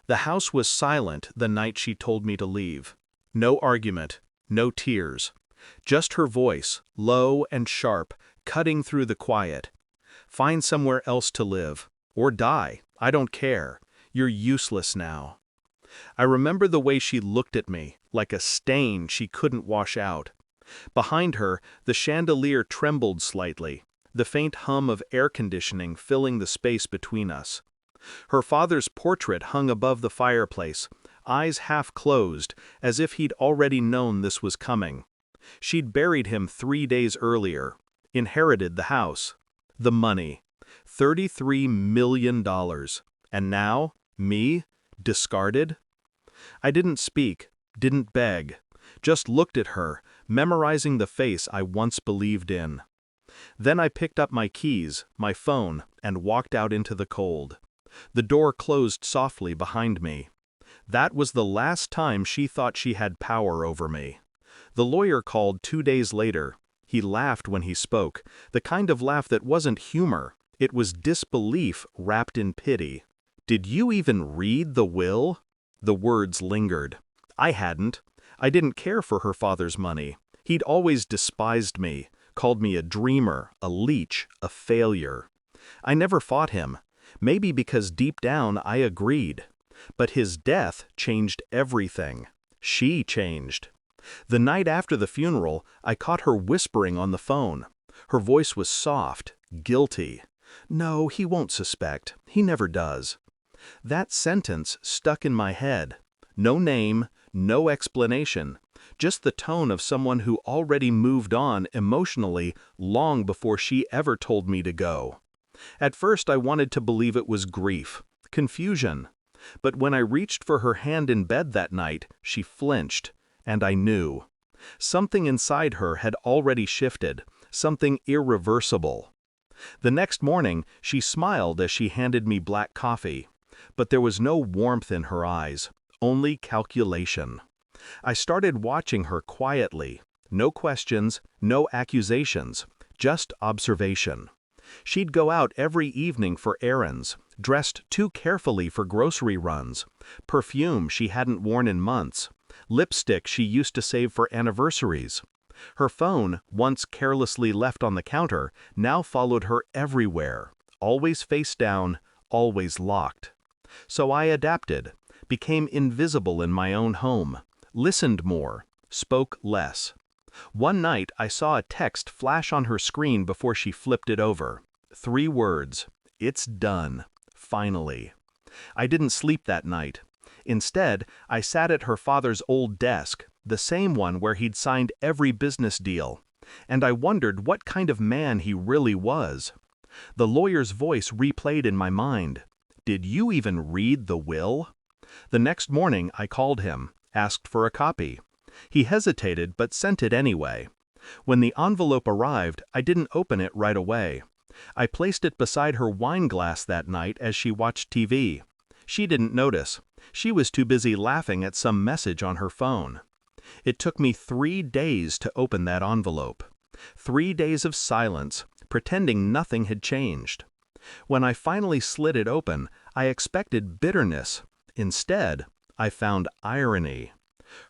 The house was silent the night she told me to leave. No argument, no tears. Just her voice, low and sharp, cutting through the quiet. Find somewhere else to live. Or die, I don't care. You're useless now. I remember the way she looked at me, like a stain she couldn't wash out. Behind her, the chandelier trembled slightly, the faint hum of air conditioning filling the space between us. Her father's portrait hung above the fireplace, eyes half closed, as if he'd already known this was coming. She'd buried him 3 days earlier, inherited the house. The money. $33 million. And now, me, discarded? I didn't speak, didn't beg, just looked at her, memorizing the face I once believed in. Then I picked up my keys, my phone, and walked out into the cold. The door closed softly behind me. That was the last time she thought she had power over me. The lawyer called 2 days later. He laughed when he spoke, the kind of laugh that wasn't humor. It was disbelief wrapped in pity. "Did you even read the will?" The words lingered. I hadn't. I didn't care for her father's money. He'd always despised me, called me a dreamer, a leech, a failure. I never fought him, maybe because deep down I agreed. But his death changed everything. She changed. The night after the funeral, I caught her whispering on the phone. Her voice was soft, guilty. "No, he won't suspect. He never does." That sentence stuck in my head. No name, no explanation, just the tone of someone who already moved on emotionally long before she ever told me to go. At first I wanted to believe it was grief, confusion. But when I reached for her hand in bed that night, she flinched, and I knew. Something inside her had already shifted, something irreversible. The next morning, she smiled as she handed me black coffee. But there was no warmth in her eyes, only calculation. I started watching her quietly. No questions, no accusations, just observation. She'd go out every evening for errands, dressed too carefully for grocery runs, perfume she hadn't worn in months, lipstick she used to save for anniversaries. Her phone, once carelessly left on the counter, now followed her everywhere, always face down, always locked. So I adapted, became invisible in my own home, listened more, spoke less. One night I saw a text flash on her screen before she flipped it over. 3 words. "It's done. Finally." I didn't sleep that night. Instead, I sat at her father's old desk, the same one where he'd signed every business deal. And I wondered what kind of man he really was. The lawyer's voice replayed in my mind. "Did you even read the will?" The next morning I called him, asked for a copy. He hesitated but sent it anyway. When the envelope arrived, I didn't open it right away. I placed it beside her wine glass that night as she watched TV. She didn't notice. She was too busy laughing at some message on her phone. It took me 3 days to open that envelope. 3 days of silence, pretending nothing had changed. When I finally slid it open, I expected bitterness. Instead, I found irony.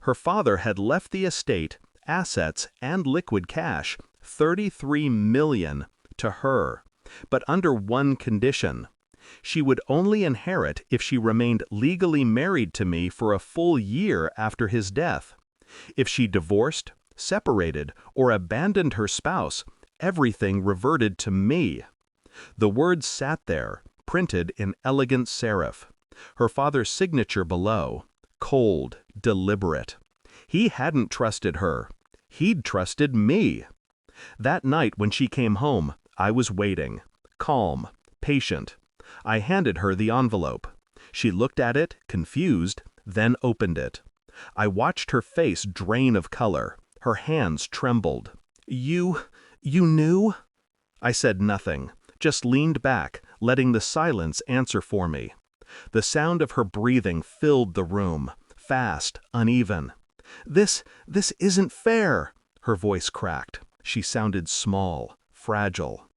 Her father had left the estate, assets, and liquid cash, $33 million, to her, but under one condition. She would only inherit if she remained legally married to me for a full year after his death. If she divorced, separated, or abandoned her spouse, everything reverted to me. The words sat there, printed in elegant serif. Her father's signature below, cold, deliberate. He hadn't trusted her. He'd trusted me. That night when she came home, I was waiting, calm, patient. I handed her the envelope. She looked at it, confused, then opened it. I watched her face drain of color. Her hands trembled. You knew?" I said nothing, just leaned back, letting the silence answer for me. The sound of her breathing filled the room, fast, uneven. This isn't fair," her voice cracked. She sounded small, fragile.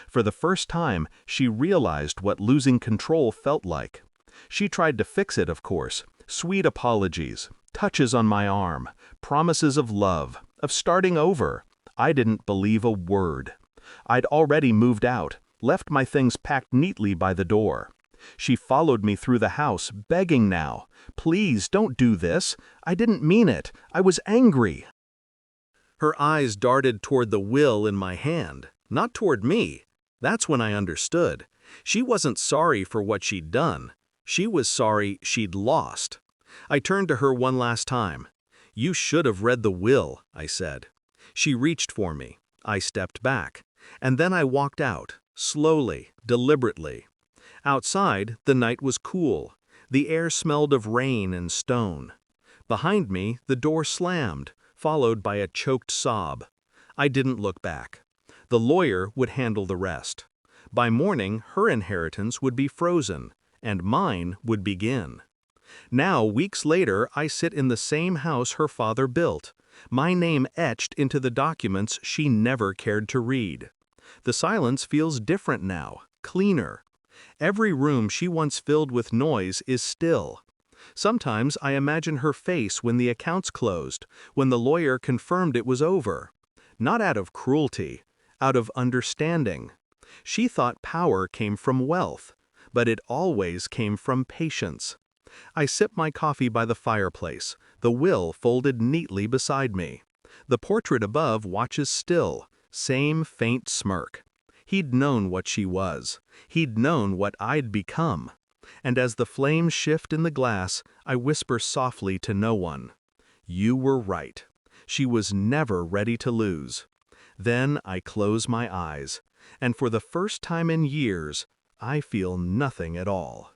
For the first time, she realized what losing control felt like. She tried to fix it, of course. Sweet apologies, touches on my arm, promises of love, of starting over. I didn't believe a word. I'd already moved out, left my things packed neatly by the door. She followed me through the house, begging now, "Please, don't do this. I didn't mean it. I was angry." Her eyes darted toward the will in my hand, not toward me. That's when I understood. She wasn't sorry for what she'd done. She was sorry she'd lost. I turned to her one last time. "You should have read the will," I said. She reached for me. I stepped back. And then I walked out, slowly, deliberately. Outside, the night was cool. The air smelled of rain and stone. Behind me, the door slammed, followed by a choked sob. I didn't look back. The lawyer would handle the rest. By morning, her inheritance would be frozen, and mine would begin. Now, weeks later, I sit in the same house her father built, my name etched into the documents she never cared to read. The silence feels different now, cleaner. Every room she once filled with noise is still. Sometimes I imagine her face when the accounts closed, when the lawyer confirmed it was over. Not out of cruelty, out of understanding. She thought power came from wealth, but it always came from patience. I sip my coffee by the fireplace, the will folded neatly beside me. The portrait above watches still, same faint smirk. He'd known what she was. He'd known what I'd become. And as the flames shift in the glass, I whisper softly to no one. You were right. She was never ready to lose. Then I close my eyes, and for the first time in years, I feel nothing at all.